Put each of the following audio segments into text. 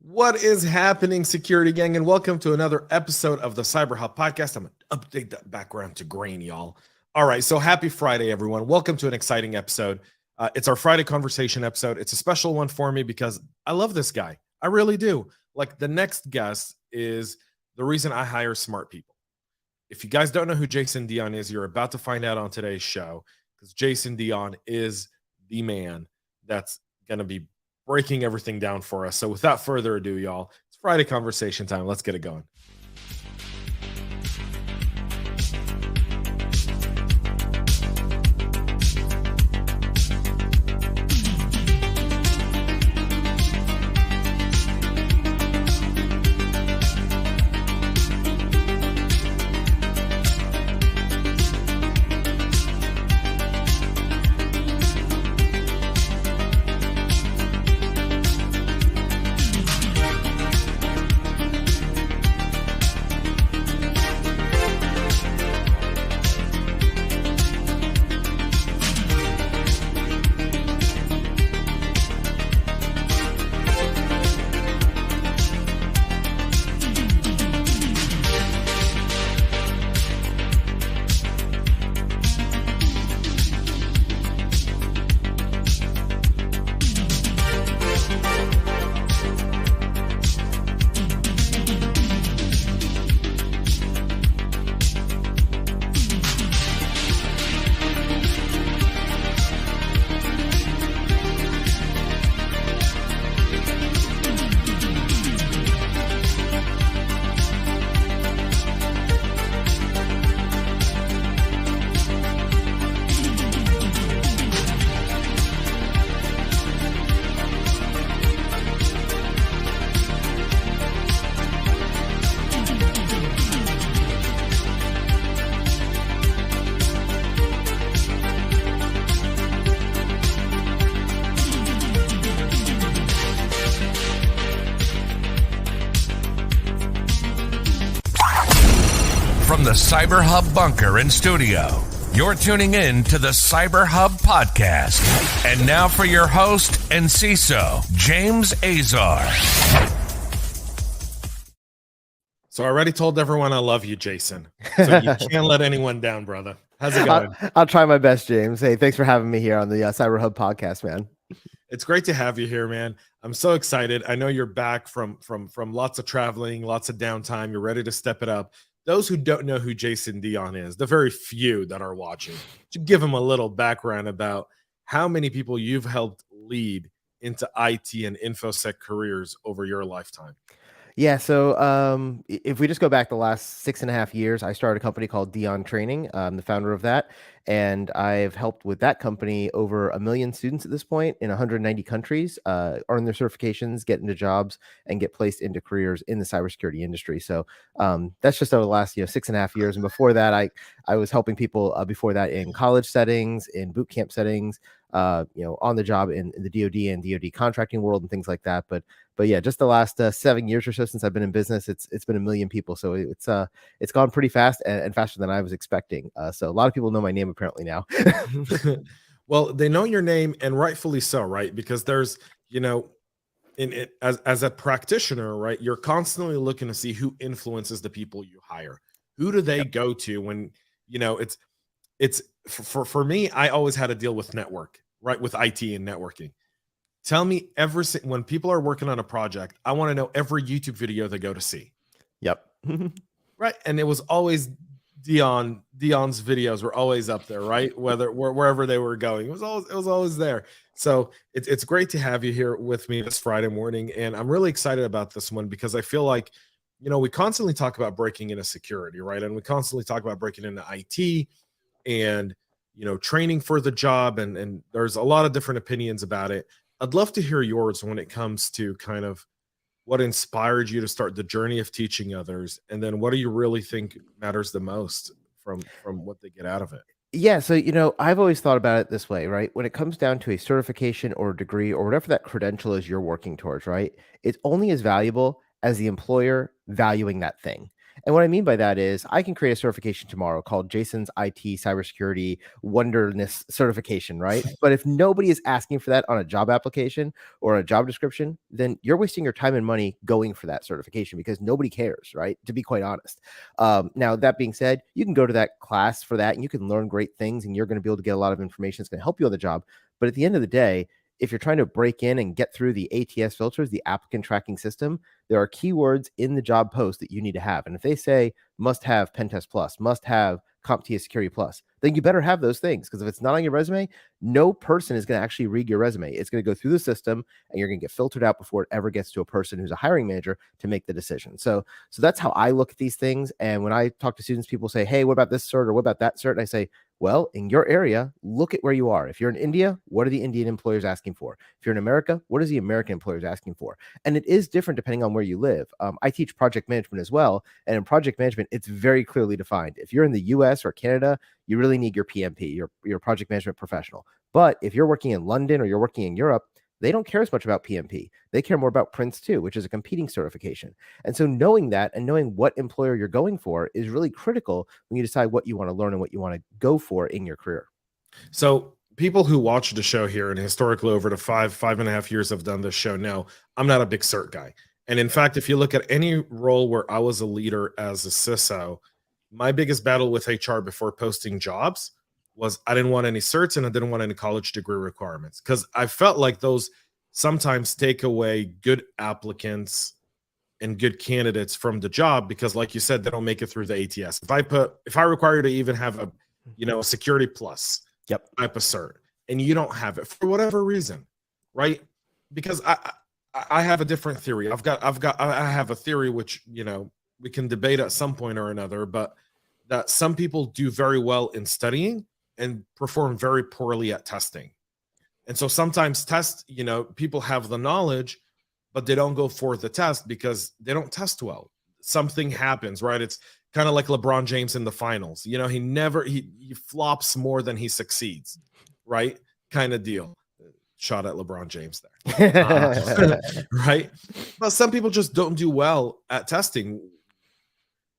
What is happening, security gang, and welcome to another episode of the CyberHub Podcast. I'm going to update that background to green, y'all. All right, so happy Friday, everyone. Welcome to an exciting episode. It's our Friday conversation episode. It's a special one for me because I love this guy. I really do. Like, the next guest is the reason I hire smart people. If you guys don't know who Jason Dion is, you're about to find out on today's show, because Jason Dion is the man that's going to be breaking everything down for us. So without further ado, y'all, it's Friday conversation time. Let's get it going. From the CyberHub bunker and studio, you're tuning in to the CyberHub Podcast. And now for your host and CISO, James Azar. So I already told everyone I love you, Jason. So you can't let anyone down, brother. How's it going? I'll try my best, James. Hey, thanks for having me here on the CyberHub Podcast, man. It's great to have you here, man. I'm so excited. I know you're back from lots of traveling, lots of downtime. You're ready to step it up. Those who don't know who Jason Dion is, the very few that are watching, to give them a little background about how many people you've helped lead into IT and InfoSec careers over your lifetime. Yeah, so if we just go back the last 6.5 years, I started a company called Dion Training. I'm the founder of that, and I've helped with that company over 1 million students at this point in 190 countries, earn their certifications, get into jobs, and get placed into careers in the cybersecurity industry. So that's just over the last 6.5 years. And before that, I was helping people before that in college settings, in boot camp settings, on the job in the DoD and DoD contracting world and things like that. But yeah, just the last 7 years or so since I've been in business, it's been 1 million people. So it's gone pretty fast and faster than I was expecting. So a lot of people know my name apparently now. Well, they know your name, and rightfully so, right? Because there's, as a practitioner, right, you're constantly looking to see who influences the people you hire. Who do they go to when, it's for me, I always had to deal with network, right? With IT and networking. Tell me when people are working on a project, I want to know every YouTube video they go to see. Yep. Right. And it was always Dion's videos were always up there, right? Wherever they were going, it was always there. So it's great to have you here with me this Friday morning. And I'm really excited about this one because I feel like, we constantly talk about breaking into security, right? And we constantly talk about breaking into IT and, training for the job. And there's a lot of different opinions about it. I'd love to hear yours when it comes to kind of what inspired you to start the journey of teaching others. And then what do you really think matters the most from what they get out of it? Yeah. So, I've always thought about it this way, right? When it comes down to a certification or a degree or whatever that credential is you're working towards, right? It's only as valuable as the employer valuing that thing. And what I mean by that is I can create a certification tomorrow called Jason's IT Cybersecurity Wonderness Certification, right? But if nobody is asking for that on a job application or a job description, then you're wasting your time and money going for that certification because nobody cares, right? To be quite honest. Now, that being said, you can go to that class for that and you can learn great things and you're going to be able to get a lot of information that's going to help you on the job. But at the end of the day, if you're trying to break in and get through the ATS filters, the applicant tracking system, there are keywords in the job post that you need to have. And if they say must have Pen Test Plus, must have CompTIA Security Plus, then you better have those things, because if it's not on your resume, no person is going to actually read your resume. It's going to go through the system and you're going to get filtered out before it ever gets to a person who's a hiring manager to make the decision. So that's how I look at these things. And when I talk to students, people say, hey, what about this cert or what about that cert? And I say, well, in your area, look at where you are. If you're in India, what are the Indian employers asking for? If you're in America, what is the American employers asking for? And it is different depending on where you live. I teach project management as well. And in project management, it's very clearly defined. If you're in the US or Canada, you really need your PMP, your project management professional. But if you're working in London or you're working in Europe, they don't care as much about PMP. They care more about Prince 2, which is a competing certification. And so knowing that and knowing what employer you're going for is really critical when you decide what you want to learn and what you want to go for in your career. So people who watch the show here and historically over the 5.5 years I've done this show know I'm not a big cert guy. And in fact, if you look at any role where I was a leader as a CISO, my biggest battle with HR before posting jobs was I didn't want any certs and I didn't want any college degree requirements, because I felt like those sometimes take away good applicants and good candidates from the job, because like you said, they don't make it through the ATS. If I require you to even have a security plus type of cert and you don't have it for whatever reason, right? Because I have a different theory. I have a theory which, we can debate at some point or another, but that some people do very well in studying and perform very poorly at testing. And so sometimes people have the knowledge, but they don't go for the test because they don't test well. Something happens, right? It's kind of like LeBron James in the finals. He flops more than he succeeds, right? Kind of deal. Shot at LeBron James there. Right? But some people just don't do well at testing.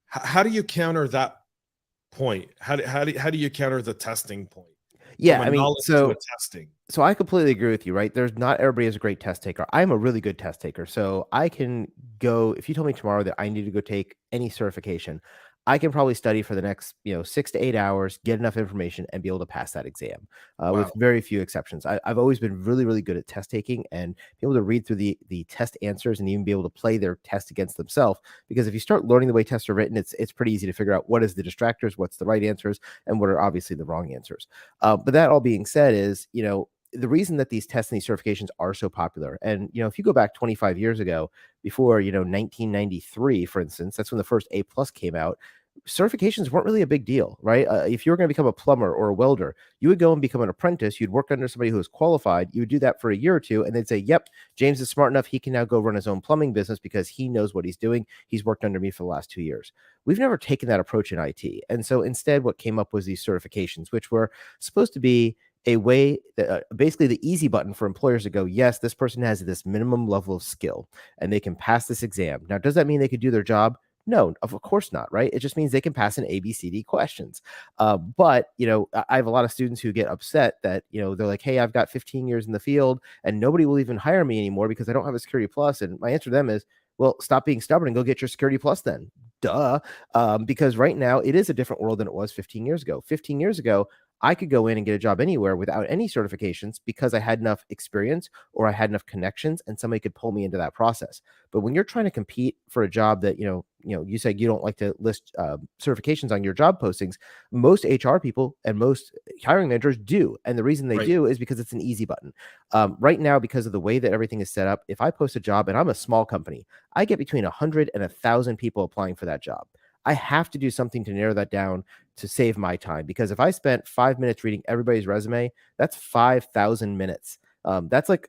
How do you counter that point? How do you counter the testing point? Yeah, I mean, testing. So I completely agree with you, right? Not everybody is a great test taker. I'm a really good test taker. So I can go, if you told me tomorrow that I need to go take any certification, I can probably study for the next, 6 to 8 hours, get enough information and be able to pass that exam with very few exceptions. I've always been really, really good at test taking and be able to read through the test answers and even be able to play their test against themselves. Because if you start learning the way tests are written, it's pretty easy to figure out what is the distractors, what's the right answers, and what are obviously the wrong answers. But that all being said is, the reason that these tests and these certifications are so popular, and if you go back 25 years ago, before 1993, for instance, that's when the first A+ came out. Certifications weren't really a big deal, right? If you were going to become a plumber or a welder, you would go and become an apprentice. You'd work under somebody who was qualified. You would do that for a year or two, and they'd say, "Yep, James is smart enough. He can now go run his own plumbing business because he knows what he's doing. He's worked under me for the last 2 years." We've never taken that approach in IT, and so instead, what came up was these certifications, which were supposed to be a way that basically the easy button for employers to go, yes, this person has this minimum level of skill and they can pass this exam. Now, does that mean they could do their job? No, of course not, right? It just means they can pass an ABCD questions. But, I have a lot of students who get upset that, they're like, hey, I've got 15 years in the field and nobody will even hire me anymore because I don't have a Security Plus. And my answer to them is, well, stop being stubborn and go get your Security Plus then. Duh. Because right now it is a different world than it was 15 years ago. 15 years ago, I could go in and get a job anywhere without any certifications because I had enough experience or I had enough connections and somebody could pull me into that process. But when you're trying to compete for a job that, you said you don't like to list certifications on your job postings, most HR people and most hiring managers do. And the reason they do is because it's an easy button. Right now, because of the way that everything is set up, if I post a job and I'm a small company, I get between 100 and 1,000 people applying for that job. I have to do something to narrow that down to save my time, because if I spent 5 minutes reading everybody's resume, that's 5,000 minutes. That's like,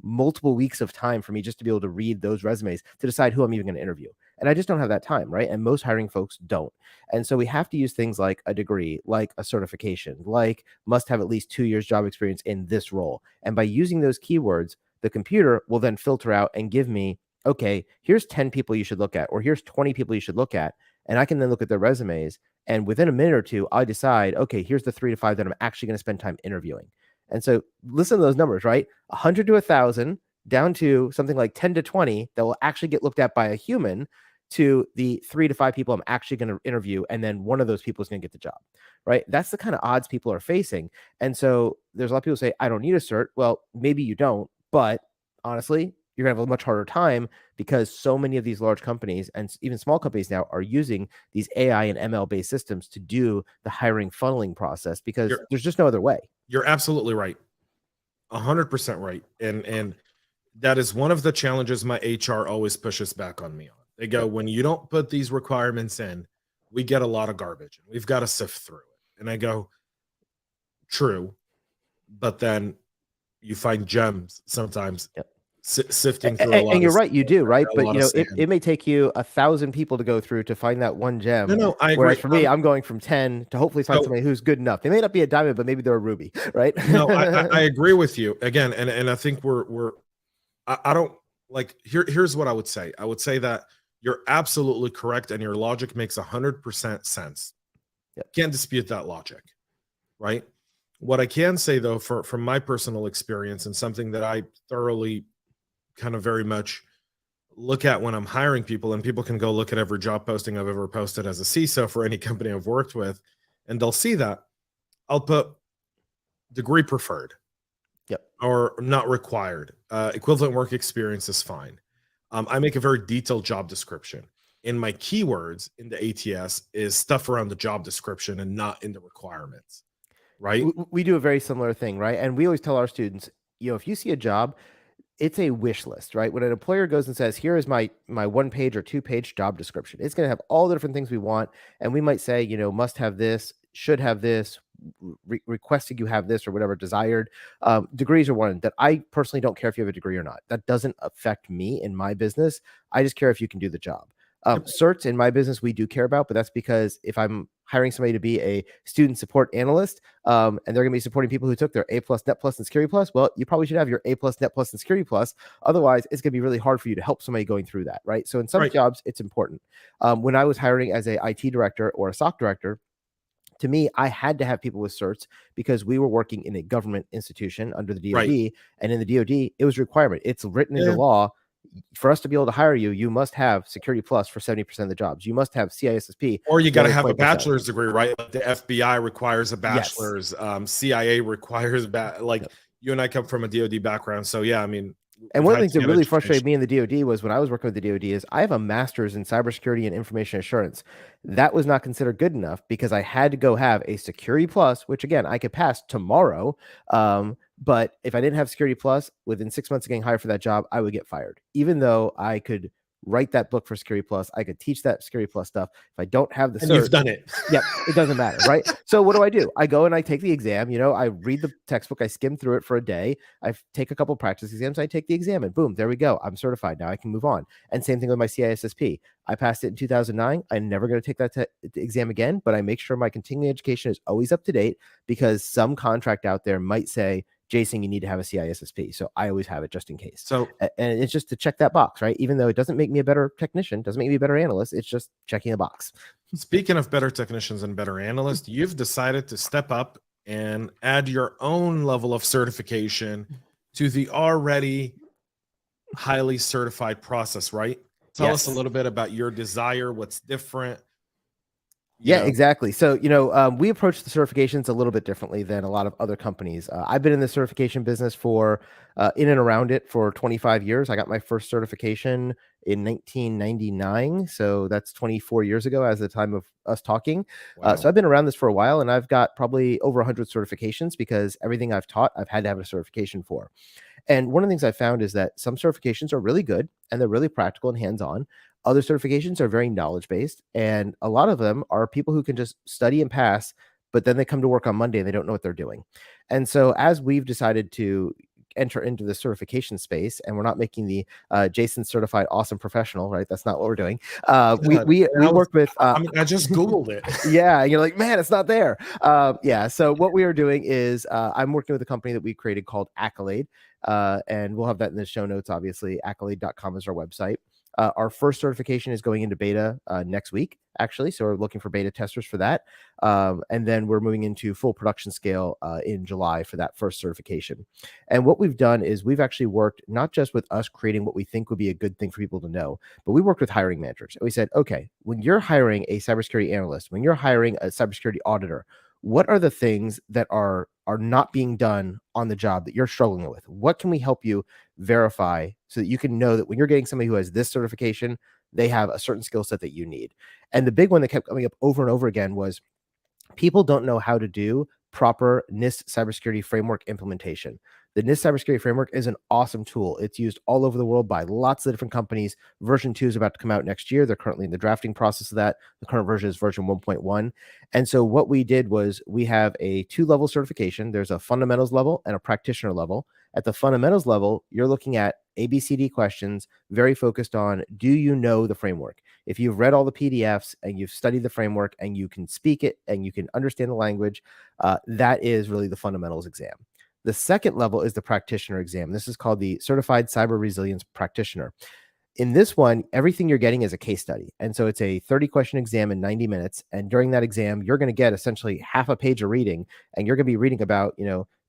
multiple weeks of time for me just to be able to read those resumes to decide who I'm even going to interview. And I just don't have that time, right? And most hiring folks don't. And so we have to use things like a degree, like a certification, like must have at least 2 years job experience in this role. And by using those keywords, the computer will then filter out and give me, okay, here's 10 people you should look at, or here's 20 people you should look at. and I can then look at their resumes, and within a minute or two, I decide, okay, here's the 3 to 5 that I'm actually going to spend time interviewing. And so listen to those numbers, right? 100 to 1,000 down to something like 10 to 20 that will actually get looked at by a human, to the 3 to 5 people I'm actually going to interview, and then one of those people is going to get the job, right? That's the kind of odds people are facing. And so there's a lot of people say, I don't need a cert. Well, maybe you don't, but honestly, you're going to have a much harder time because so many of these large companies and even small companies now are using these AI and ML based systems to do the hiring funneling process, because there's just no other way. You're absolutely right. 100% right. And that is one of the challenges my HR always pushes back on me on. They go, when you don't put these requirements in, we get a lot of garbage and we've got to sift through it. And I go, true. But then you find gems sometimes. Sifting through a lot. And you're right, you do, right? But you know, it may take you 1,000 people to go through to find that one gem. No, I agree. Whereas for me, I'm going from 10 to hopefully find somebody who's good enough. They may not be a diamond, but maybe they're a ruby, right? No, I agree with you again, and I think I don't like. Here's what I would say. I would say that you're absolutely correct, and your logic makes 100% sense. Can't dispute that logic, right? What I can say though, from my personal experience, and something that I thoroughly kind of very much look at when I'm hiring people, and people can go look at every job posting I've ever posted as a CISO for any company I've worked with, and they'll see that I'll put degree preferred, or not required. Equivalent work experience is fine. I make a very detailed job description. In my keywords in the ATS is stuff around the job description and not in the requirements, right? We do a very similar thing, right? And we always tell our students, you know, if you see a job, it's a wish list, right? When an employer goes and says, here is my 1-page or 2-page job description, it's going to have all the different things we want. And we might say, you know, must have this, should have this, requesting you have this, or whatever desired. Degrees are one that I personally don't care if you have a degree or not. That doesn't affect me in my business. I just care if you can do the job. Certs in my business, we do care about, but that's because if I'm hiring somebody to be a student support analyst, and they're going to be supporting people who took their A+, Net Plus, and Security Plus, well, you probably should have your A+, Net Plus, and Security Plus. Otherwise, it's going to be really hard for you to help somebody going through that, right? So in some jobs, it's important. When I was hiring as a IT director or a SOC director, to me, I had to have people with certs because we were working in a government institution under the DoD, and in the DoD, it was a requirement. It's written into law. For us to be able to hire you, you must have Security Plus for 70% of the jobs. You must have CISSP. Or you got to have a bachelor's degree, right? Like the FBI requires a bachelor's. CIA requires you and I come from a DoD background. So yeah, I mean. And one of the things that really frustrated me in the DoD was when I was working with the DoD is I have a master's in cybersecurity and information assurance. That was not considered good enough because I had to go have a Security Plus, which again, I could pass tomorrow. But if I didn't have Security Plus, within 6 months of getting hired for that job, I would get fired. Even though I could write that book for Security Plus, I could teach that Security Plus stuff. If I don't have the cert, you've done it. Yeah, it doesn't matter, right? So what do? I go and I take the exam. You know, I read the textbook, I skim through it for a day. I take a couple practice exams, I take the exam, and boom, there we go. I'm certified now. I can move on. And same thing with my CISSP. I passed it in 2009. I'm never going to take that exam again, but I make sure my continuing education is always up to date because some contract out there might say, Jason, you need to have a CISSP. So I always have it just in case. So, and it's just to check that box, right? Even though it doesn't make me a better technician, doesn't make me a better analyst. It's just checking a box. Speaking of better technicians and better analysts, you've decided to step up and add your own level of certification to the already highly certified process, right? Tell us a little bit about your desire, what's different. Yeah, exactly. So, you know, we approach the certifications a little bit differently than a lot of other companies. I've been in the certification business for in and around it for 25 years. I got my first certification in 1999. So that's 24 years ago as the time of us talking. Wow. So I've been around this for a while, and I've got probably over 100 certifications because everything I've taught, I've had to have a certification for. And one of the things I found is that some certifications are really good and they're really practical and hands-on. Other certifications are very knowledge-based, and a lot of them are people who can just study and pass, but then they come to work on Monday and they don't know what they're doing. And so as we've decided to enter into the certification space, and we're not making the Jason certified awesome professional, right? That's not what we're doing. We work with I just Googled it. Yeah, you're like, man, it's not there. Yeah, so what we are doing is I'm working with a company that we created called Accolade, and we'll have that in the show notes. Obviously, accolade.com is our website. Our first certification is going into beta next week, actually. So we're looking for beta testers for that. And then we're moving into full production scale in July for that first certification. And what we've done is we've actually worked not just with us creating what we think would be a good thing for people to know, but we worked with hiring managers. And we said, okay, when you're hiring a cybersecurity analyst, when you're hiring a cybersecurity auditor, what are the things that are not being done on the job that you're struggling with? What can we help you verify so that you can know that when you're getting somebody who has this certification, they have a certain skill set that you need? And the big one that kept coming up over and over again was people don't know how to do proper NIST cybersecurity framework implementation. The NIST cybersecurity framework is an awesome tool. It's used all over the world by lots of different companies. Version 2 is about to come out next year. They're currently in the drafting process of that. The current version is version 1.1. And so what we did was we have a 2-level certification. There's a fundamentals level and a practitioner level. At the fundamentals level, you're looking at ABCD questions, very focused on, do you know the framework? If you've read all the PDFs and you've studied the framework and you can speak it and you can understand the language, that is really the fundamentals exam. The second level is the practitioner exam. This is called the Certified Cyber Resilience Practitioner. In this one, everything you're getting is a case study. And so it's a 30-question exam in 90 minutes. And during that exam, you're going to get essentially half a page of reading. And you're going to be reading about,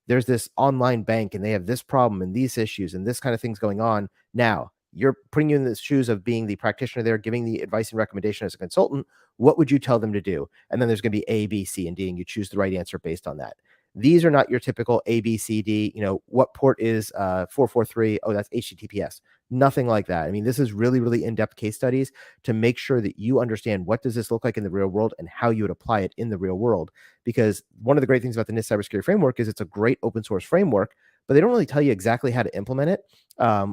there's this online bank and they have this problem and these issues and this kind of things going on. Now, you're putting you in the shoes of being the practitioner there, giving the advice and recommendation as a consultant. What would you tell them to do? And then there's going to be A, B, C, and D, and you choose the right answer based on that. These are not your typical A, B, C, D, what port is 443? Oh, that's HTTPS. Nothing like that. I mean, this is really, really in-depth case studies to make sure that you understand what does this look like in the real world and how you would apply it in the real world. Because one of the great things about the NIST cybersecurity framework is it's a great open source framework, but they don't really tell you exactly how to implement it.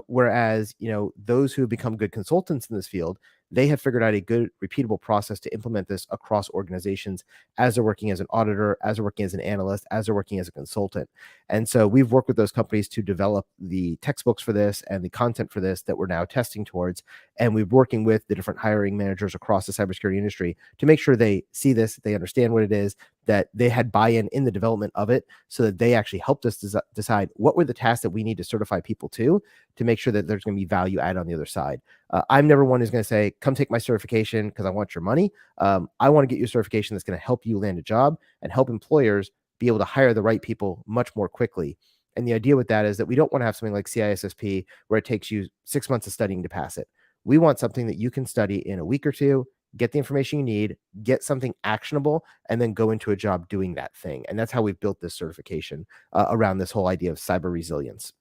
Whereas, those who have become good consultants in this field, they have figured out a good repeatable process to implement this across organizations as they're working as an auditor, as they're working as an analyst, as they're working as a consultant. And so we've worked with those companies to develop the textbooks for this and the content for this that we're now testing towards. And we're working with the different hiring managers across the cybersecurity industry to make sure they see this, they understand what it is, that they had buy-in in the development of it so that they actually helped us decide what were the tasks that we need to certify people to make sure that there's going to be value added on the other side. I'm never one who's going to say, come take my certification because I want your money. I want to get you a certification that's going to help you land a job and help employers be able to hire the right people much more quickly. And the idea with that is that we don't want to have something like CISSP where it takes you 6 months of studying to pass it. We want something that you can study in a week or two, get the information you need, get something actionable, and then go into a job doing that thing. And that's how we've built this certification around this whole idea of cyber resilience.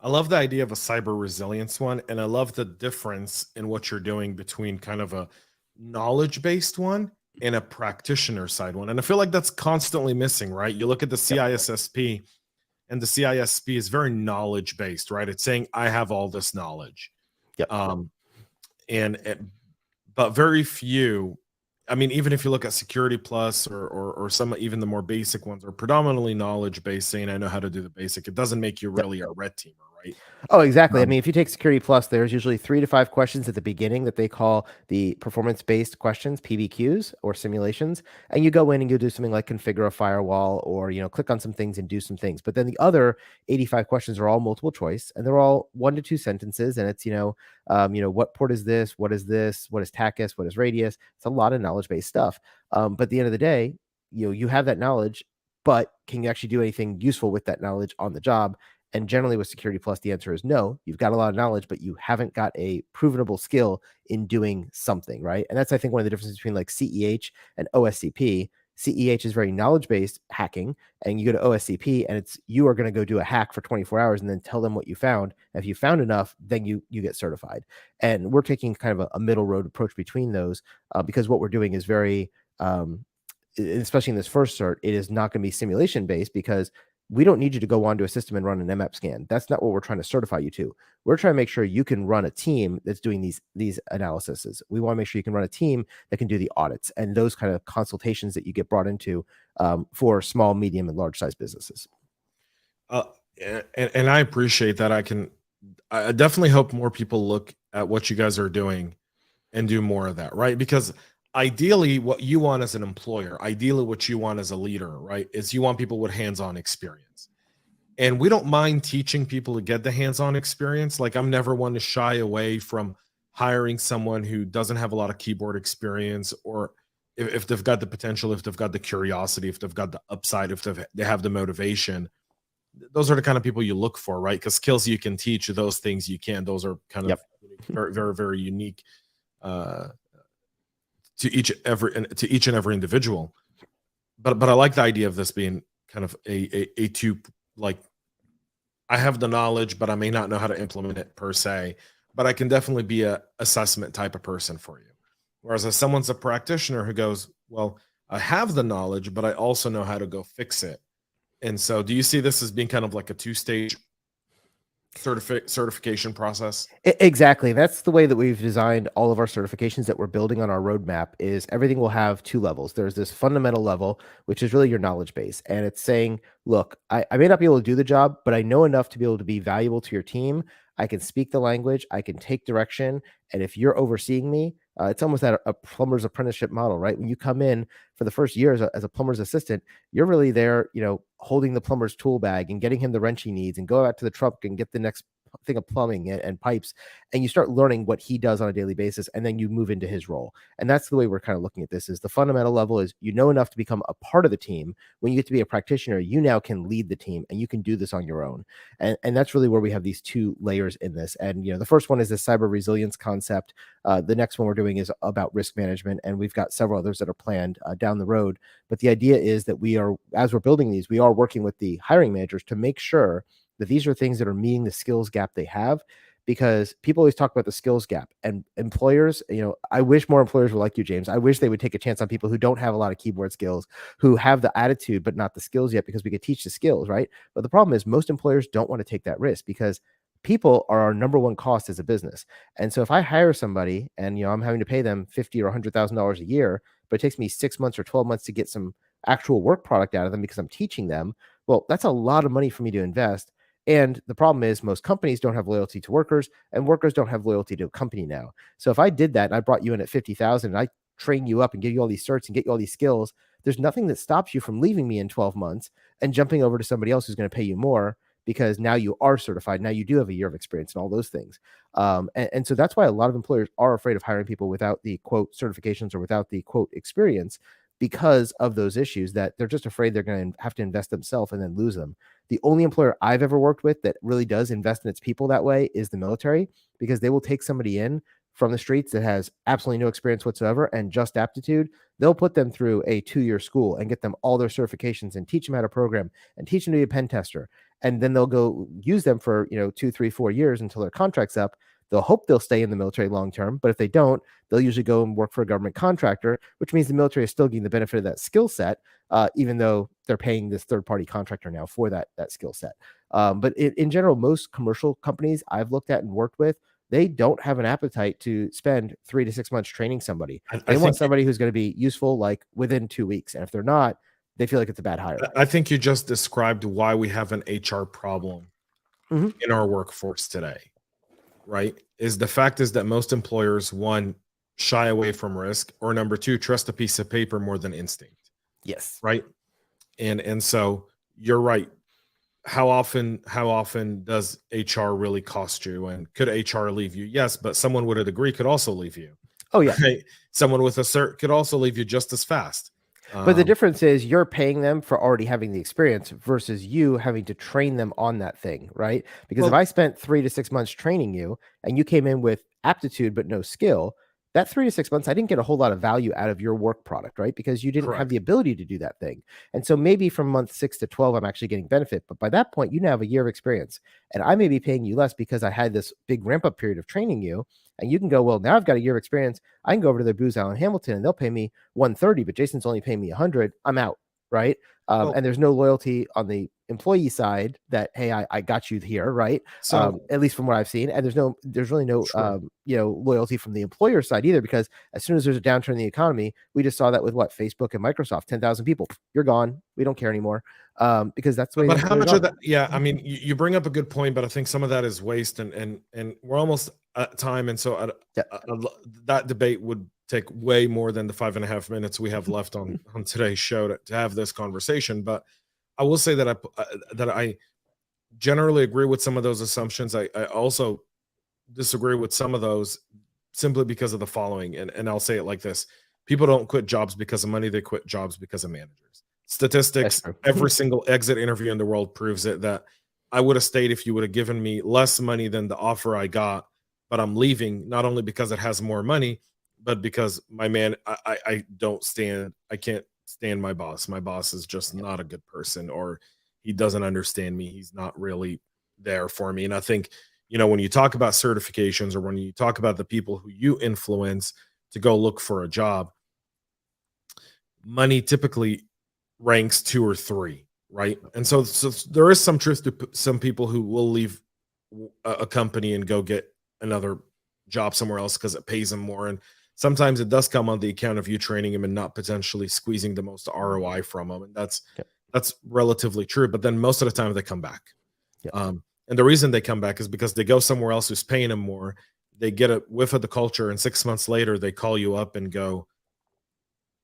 I love the idea of a cyber resilience one. And I love the difference in what you're doing between kind of a knowledge-based one and a practitioner side one. And I feel like that's constantly missing, right? You look at the CISSP and the CISSP is very knowledge-based, right? It's saying, I have all this knowledge. Yep. But very few, I mean, even if you look at Security Plus or some, even the more basic ones are predominantly knowledge-based, saying, I know how to do the basic. It doesn't make you really a red teamer, right? Oh, exactly. I mean, if you take Security Plus, there's usually 3 to 5 questions at the beginning that they call the performance-based questions, PBQs, or simulations. And you go in and you do something like configure a firewall or, click on some things and do some things. But then the other 85 questions are all multiple choice and they're all 1 to 2 sentences. And it's, what port is this? What is this? What is TACUS? What is radius? It's a lot of knowledge-based stuff. But at the end of the day, you have that knowledge, but can you actually do anything useful with that knowledge on the job? And generally with Security Plus, the answer is no. You've got a lot of knowledge, but you haven't got a provenable skill in doing something, right? And that's, I think, one of the differences between like CEH and OSCP. CEH is very knowledge-based hacking, and you go to OSCP and it's you are going to go do a hack for 24 hours and then tell them what you found. And if you found enough, then you get certified. And we're taking kind of a middle road approach between those because what we're doing is very, especially in this first cert, it is not going to be simulation-based because we don't need you to go onto a system and run an MAP scan. That's not what we're trying to certify you to. We're trying to make sure you can run a team that's doing these analyses. We want to make sure you can run a team that can do the audits and those kind of consultations that you get brought into for small, medium, and large size businesses. And I appreciate that. I definitely hope more people look at what you guys are doing and do more of that, right? Because ideally, what you want as an employer, ideally what you want as a leader, right, is you want people with hands-on experience. And we don't mind teaching people to get the hands-on experience. Like, I'm never one to shy away from hiring someone who doesn't have a lot of keyboard experience, or if they've got the potential, if they've got the curiosity, if they've got the upside, if they have the motivation, those are the kind of people you look for, right? Because skills you can teach, those things you can. Those are kind of very, very, very unique to each and every individual. But I like the idea of this being kind of a two, like, I have the knowledge, but I may not know how to implement it per se, but I can definitely be a assessment type of person for you. Whereas if someone's a practitioner who goes, well, I have the knowledge, but I also know how to go fix it. And so do you see this as being kind of like a two-stage certification process? Exactly. That's the way that we've designed all of our certifications that we're building on our roadmap. Is everything will have two levels. There's this fundamental level, which is really your knowledge base. And it's saying, look, I may not be able to do the job, but I know enough to be able to be valuable to your team. I can speak the language. I can take direction. And if you're overseeing me, it's almost that a plumber's apprenticeship model, right? When you come in for the first year as a plumber's assistant, you're really there, holding the plumber's tool bag and getting him the wrench he needs and go out to the truck and get the next thing of plumbing and pipes, and you start learning what he does on a daily basis, and then you move into his role. And that's the way we're kind of looking at this. Is the fundamental level is enough to become a part of the team. When you get to be a practitioner, you now can lead the team and you can do this on your own. And that's really where we have these two layers in this. And the first one is the cyber resilience concept. The next one we're doing is about risk management, and we've got several others that are planned down the road. But the idea is that as we're building these, we are working with the hiring managers to make sure that these are things that are meeting the skills gap they have, because people always talk about the skills gap, and employers, I wish more employers were like you, James. I wish they would take a chance on people who don't have a lot of keyboard skills, who have the attitude, but not the skills yet, because we could teach the skills, right? But the problem is most employers don't want to take that risk, because people are our number one cost as a business. And so if I hire somebody and, I'm having to pay them $50,000 or $100,000 a year, but it takes me 6 months or 12 months to get some actual work product out of them because I'm teaching them, well, that's a lot of money for me to invest. And the problem is most companies don't have loyalty to workers, and workers don't have loyalty to a company now. So if I did that and I brought you in at 50,000 and I train you up and give you all these certs and get you all these skills, there's nothing that stops you from leaving me in 12 months and jumping over to somebody else who's going to pay you more, because now you are certified. Now you do have a year of experience and all those things. And so that's why a lot of employers are afraid of hiring people without the quote certifications or without the quote experience, because of those issues, that they're just afraid they're going to have to invest themselves and then lose them. The only employer I've ever worked with that really does invest in its people that way is the military, because they will take somebody in from the streets that has absolutely no experience whatsoever and just aptitude. They'll put them through a 2-year school and get them all their certifications and teach them how to program and teach them to be a pen tester. And then they'll go use them for 2, 3, 4 years until their contract's up. They'll hope they'll stay in the military long term, but if they don't, they'll usually go and work for a government contractor, which means the military is still getting the benefit of that skill set, even though they're paying this third-party contractor now for that skill set. But in general, most commercial companies I've looked at and worked with, they don't have an appetite to spend 3 to 6 months training somebody. They want somebody who's going to be useful like within 2 weeks, and if they're not, they feel like it's a bad hire. I think you just described why we have an HR problem in our workforce today. Right? The fact is that most employers, one, shy away from risk, or number two, trust a piece of paper more than instinct. Yes. Right. And so you're right. How often does HR really cost you? And could HR leave you? Yes, but someone with a degree could also leave you. Oh yeah. Right? Someone with a cert could also leave you just as fast. But the difference is you're paying them for already having the experience versus you having to train them on that thing, right? Because if I spent 3 to 6 months training you and you came in with aptitude but no skill, that 3 to 6 months, I didn't get a whole lot of value out of your work product, right? Because you didn't have the ability to do that thing. And so maybe from month 6 to 12, I'm actually getting benefit. But by that point, you now have a year of experience. And I may be paying you less because I had this big ramp up period of training you. And you can go, well, now I've got a year of experience. I can go over to the Booz Allen Hamilton and they'll pay me $130, but Jason's only paying me $100. I'm out, right? And there's no loyalty on the employee side that, hey, I got you here, right? So at least from what I've seen. And there's really no loyalty from the employer side either, because as soon as there's a downturn in the economy, we just saw that with Facebook and Microsoft, 10,000 people, you're gone. We don't care anymore. Because that's the way. But how much of that? Yeah, I mean, you bring up a good point, but I think some of that is waste, and we're almost at time, and so that debate would take way more than the 5.5 minutes we have left on today's show to have this conversation. But I will say that I generally agree with some of those assumptions. I also disagree with some of those, simply because of the following. And I'll say it like this. People don't quit jobs because of money. They quit jobs because of managers. Statistics, every single exit interview in the world proves it, that I would have stayed if you would have given me less money than the offer I got, but I'm leaving not only because it has more money, but because I can't stand my boss. My boss is just not a good person, or he doesn't understand me. He's not really there for me. And I think, when you talk about certifications, or when you talk about the people who you influence to go look for a job, money typically ranks 2 or 3, right? And so there is some truth to some people who will leave a company and go get another job somewhere else because it pays them more. And sometimes it does come on the account of you training them and not potentially squeezing the most ROI from them. And that's relatively true. But then most of the time they come back. And the reason they come back is because they go somewhere else who's paying them more. They get a whiff of the culture, and 6 months later they call you up and go,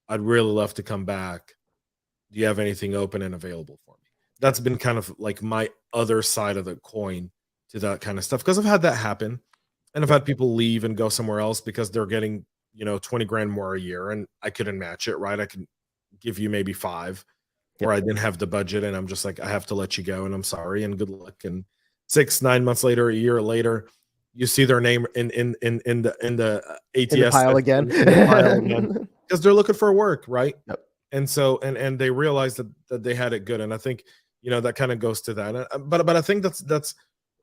I'd really love to come back. Do you have anything open and available for me? That's been kind of like my other side of the coin to that kind of stuff, because I've had that happen, and I've had people leave and go somewhere else because they're getting 20 grand more a year, and I couldn't match it, right? I could give you maybe 5, or I didn't have the budget, and I'm just like, I have to let you go, and I'm sorry, and good luck. And 6-9 months later, a year later, you see their name in the ATS in the pile again, because they're looking for work, right? Yep. And so, and they realized that they had it good. And I think, that kind of goes to that. But I think that's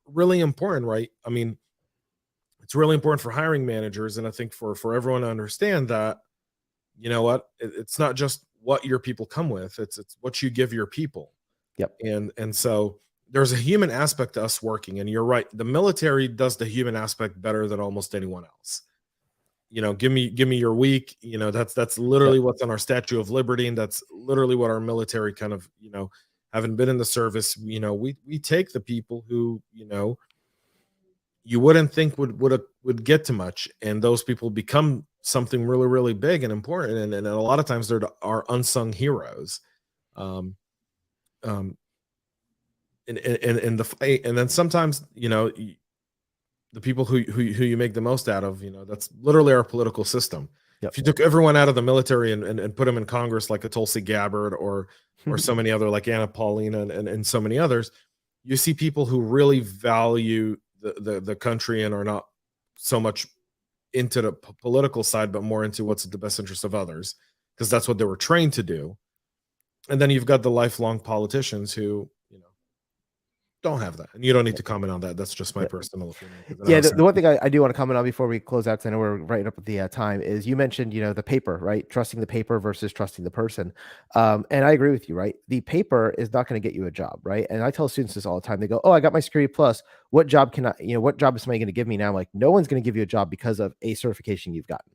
really important, right? I mean, it's really important for hiring managers. And I think for everyone to understand that, it's not just what your people come with, it's what you give your people. Yep. And so there's a human aspect to us working. And you're right. The military does the human aspect better than almost anyone else. Give me your week. That's literally what's on our Statue of Liberty, and that's literally what our military kind of, having been in the service, we take the people who, you wouldn't think would get to much, and those people become something really, really big and important, and a lot of times they're our unsung heroes. In the fight, and then sometimes the people who you make the most out of, that's literally our political system. If you took everyone out of the military and put them in Congress, like a Tulsi Gabbard or so many other, like Anna Paulina and so many others, you see people who really value the country and are not so much into the political side, but more into what's the best interest of others, because that's what they were trained to do. And then you've got the lifelong politicians who don't have that, and you don't need to comment on that. That's just my personal opinion. Yeah, the one thing I do want to comment on before we close out, because I know we're right up at the time, is you mentioned the paper, right? Trusting the paper versus trusting the person, and I agree with you, right? The paper is not going to get you a job, right? And I tell students this all the time. They go, "Oh, I got my Security Plus. What job can I? What job is somebody going to give me now?" I'm like, no one's going to give you a job because of a certification you've gotten.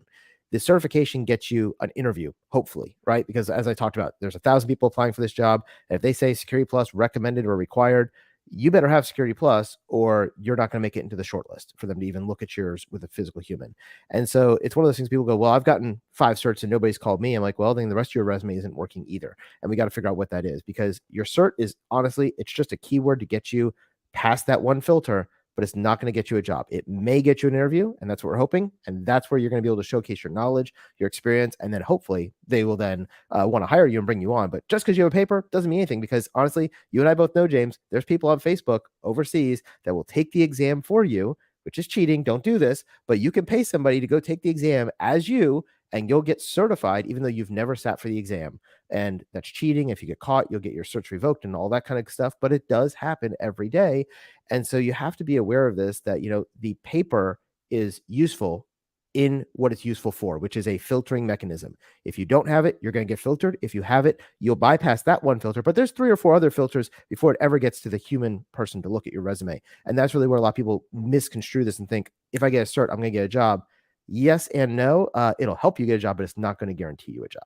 The certification gets you an interview, hopefully, right? Because as I talked about, there's 1,000 people applying for this job, and if they say Security Plus recommended or required, you better have Security Plus, or you're not going to make it into the short list for them to even look at yours with a physical human. And so it's one of those things people go, well, I've gotten 5 certs and nobody's called me. I'm like, well, then the rest of your resume isn't working either. And we got to figure out what that is, because your cert is honestly, it's just a keyword to get you past that one filter, but it's not going to get you a job. It may get you an interview, and that's what we're hoping. And that's where you're going to be able to showcase your knowledge, your experience, and then hopefully they will then want to hire you and bring you on. But just because you have a paper doesn't mean anything, because honestly, you and I both know, James, there's people on Facebook overseas that will take the exam for you, which is cheating. Don't do this, but you can pay somebody to go take the exam as you, and you'll get certified even though you've never sat for the exam. And that's cheating. If you get caught, you'll get your certs revoked and all that kind of stuff, but it does happen every day. And so you have to be aware of this, that, the paper is useful in what it's useful for, which is a filtering mechanism. If you don't have it, you're going to get filtered. If you have it, you'll bypass that one filter, but there's 3 or 4 other filters before it ever gets to the human person to look at your resume. And that's really where a lot of people misconstrue this and think, if I get a cert, I'm going to get a job. Yes and no. It'll help you get a job, but it's not going to guarantee you a job.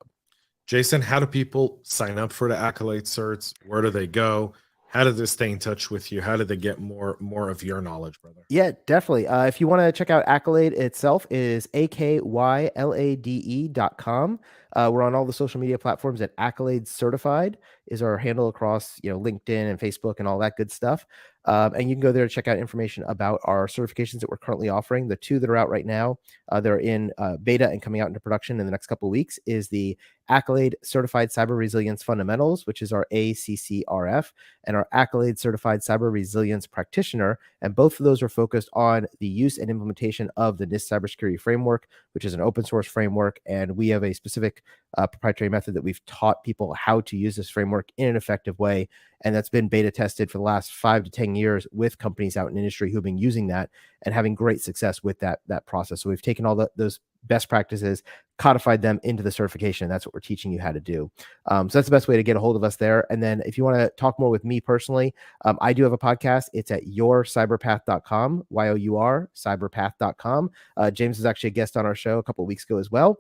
Jason, how do people sign up for the Accolade certs? Where do they go? How do they stay in touch with you? How do they get more of your knowledge, brother? Yeah, definitely. If you want to check out Accolade itself, is akyLade.com. We're on all the social media platforms at Accolade Certified is our handle across, LinkedIn and Facebook and all that good stuff. And you can go there to check out information about our certifications that we're currently offering. The 2 that are out right now, they're in beta and coming out into production in the next couple of weeks, is the Accolade Certified Cyber Resilience Fundamentals, which is our ACCRF, and our Accolade Certified Cyber Resilience Practitioner. And both of those are focused on the use and implementation of the NIST Cybersecurity Framework, which is an open source framework. And we have a specific proprietary method that we've taught people how to use this framework in an effective way. And that's been beta tested for the last 5 to 10 years with companies out in industry who've been using that and having great success with that process. So we've taken all those best practices, codified them into the certification. And that's what we're teaching you how to do. So that's the best way to get a hold of us there. And then if you want to talk more with me personally, I do have a podcast. It's at yourcyberpath.com, YOUR, cyberpath.com. James was actually a guest on our show a couple of weeks ago as well.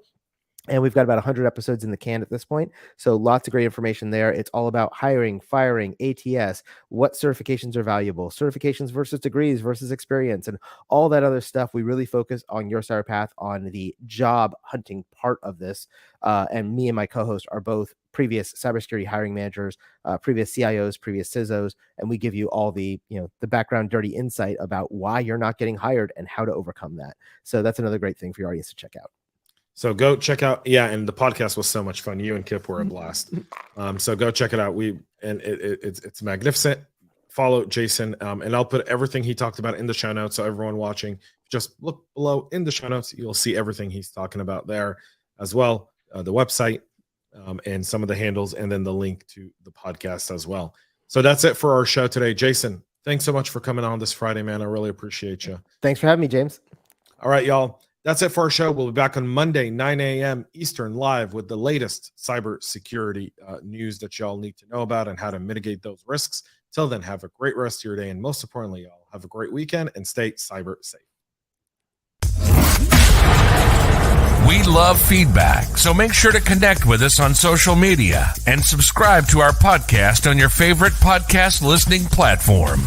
And we've got about 100 episodes in the can at this point. So lots of great information there. It's all about hiring, firing, ATS, what certifications are valuable, certifications versus degrees versus experience, and all that other stuff. We really focus on Your Cyber Path on the job hunting part of this. And me and my co-host are both previous cybersecurity hiring managers, previous CIOs, previous CISOs, and we give you all the background dirty insight about why you're not getting hired and how to overcome that. So that's another great thing for your audience to check out. So go check out, and the podcast was so much fun. You and Kip were a blast. So go check it out. It's magnificent. Follow Jason, and I'll put everything he talked about in the show notes. So everyone watching, just look below in the show notes. You'll see everything he's talking about there as well. The website and some of the handles, and then the link to the podcast as well. So that's it for our show today. Jason, thanks so much for coming on this Friday, man. I really appreciate you. Thanks for having me, James. All right, y'all. That's it for our show. We'll be back on Monday, 9 a.m. Eastern, live with the latest cybersecurity news that y'all need to know about and how to mitigate those risks. Till then, have a great rest of your day. And most importantly, y'all, have a great weekend and stay cyber safe. We love feedback, so make sure to connect with us on social media and subscribe to our podcast on your favorite podcast listening platform.